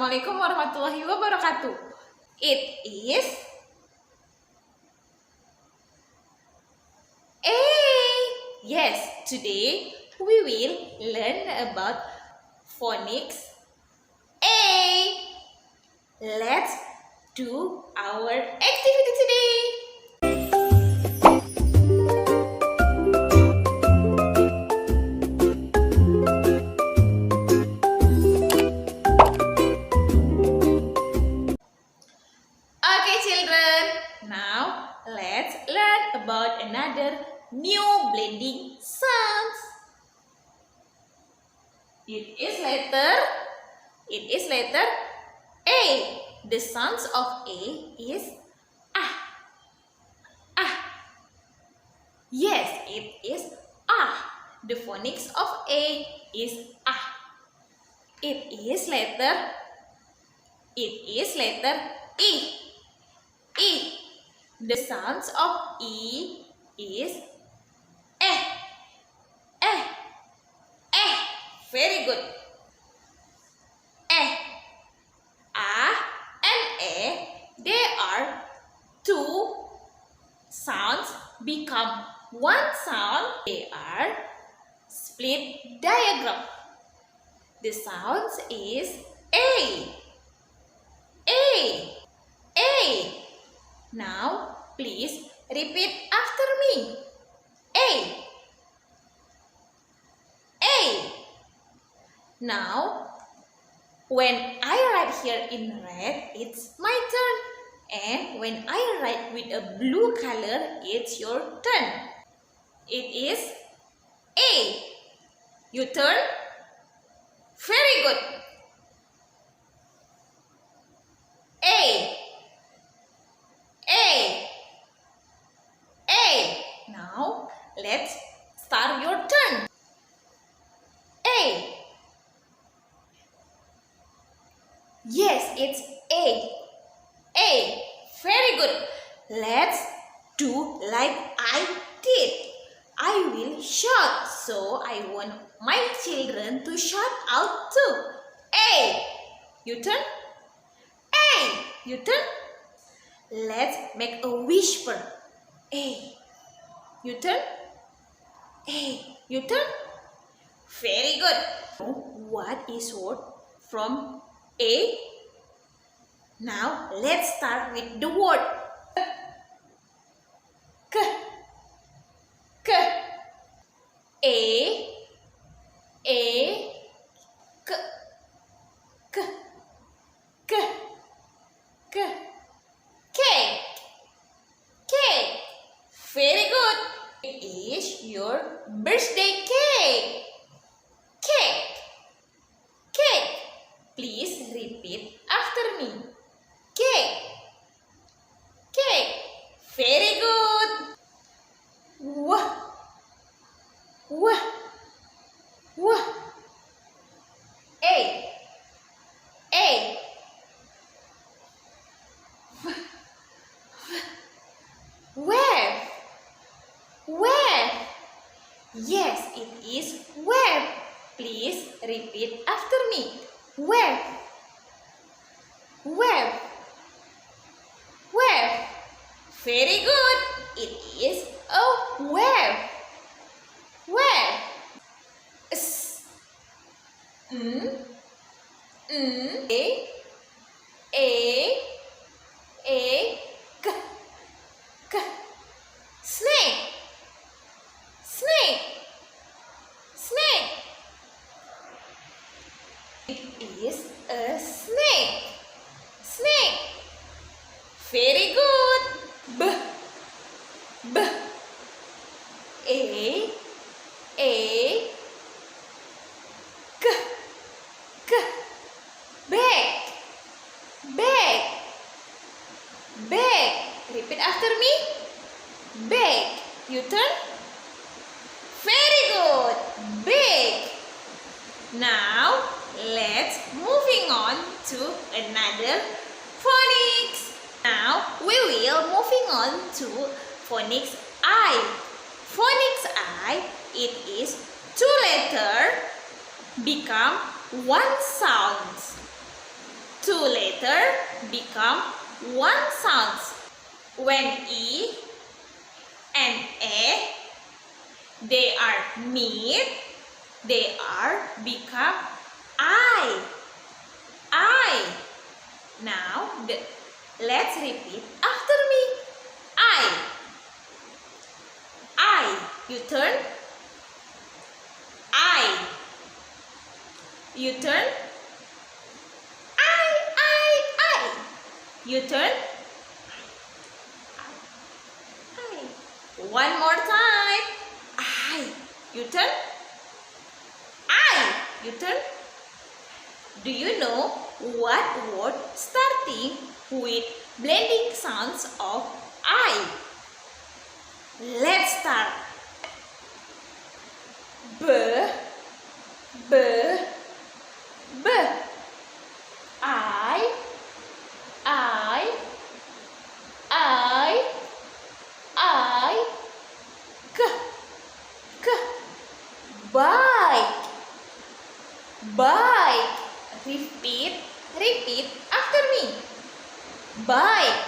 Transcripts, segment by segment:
Assalamualaikum warahmatullahi wabarakatuh. It is A. Yes, today we will learn about phonics A. Let's do our activity today. Okay, children. Now let's learn about another new blending sounds. It is letter A. The sounds of A is ah. Ah. Yes, it is ah. The phonics of A is ah. It is letter E. E. The sounds of E is eh. Eh. Eh. Very good. Eh. Ah and eh, they are two sounds become one sound. They are split diagram. The sounds is A. A. A. Now, please repeat after me. A. A. Now, when I write here in red, it's my turn. And when I write with a blue color, it's your turn. It is A. You turn. Very good. A. A. A. Now, let's start your turn. A. Yes, it's A. A. Very good. Let's do like I did. I will shout, so I want my children to shout out too. A. You turn. A. You turn. Let's make a whisper. A. You turn. A. You turn. Very good. What is word from A? Now let's start with the word K. K. A. A. K. K. K. K. Cake. Cake. Very good. It is your birthday cake. Cake. Cake. Please repeat after me. Cake. Cake. Very good. Wah. Wah. Wah. A. A. Where? Where? Yes, it is where. Please repeat after me. Where? Where? Where? Very good. It is a where. Where? S. A. A. A. K. K. Snake. Snake. Snake. It is a snake. Snake. Very good. B. B. A. A. K. K. Bag. Bag. Bag. Repeat after me. Bag. You turn. Very good. Bag. Now, let's moving on to another phonics. Now, we will moving on to phonics I. Phonics I, it is two letters become one sound. become one sounds. When E and A, they are meet, they are become I. I. Now let's repeat after me. I. You turn. I. You turn. I. You turn. I. One more time. I. You turn. I. You turn. Do you know what word starting with blending sounds of I? Let's start. B, B, B. I, K, K. Bike, bike. Repeat after me. Bike.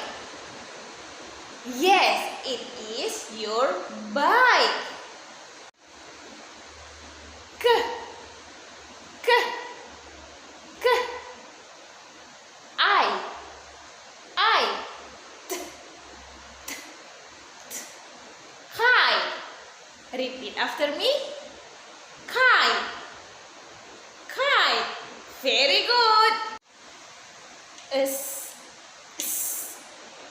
Yes, it is your bike. K, K, K. I. T, T, T. Kite. Repeat after me. Kite. Kite. Very good. S, S,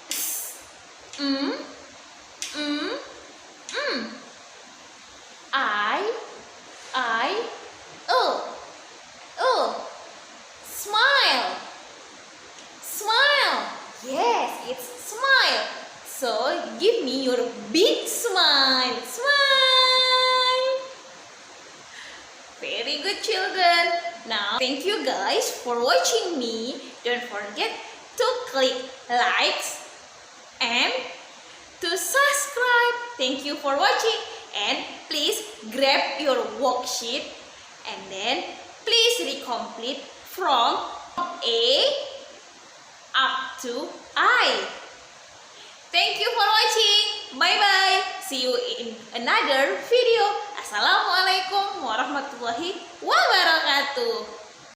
S. I, Smile. Smile. Yes, it's smile. So give me your big smile. Smile. Very good, children. Now, thank you guys for watching me. Don't forget to click likes and to subscribe. Thank you for watching, and please grab your worksheet and then please recomplete from A up to I. Thank you for watching. Bye bye. See you in another video. Assalamualaikum warahmatullahi wabarakatuh.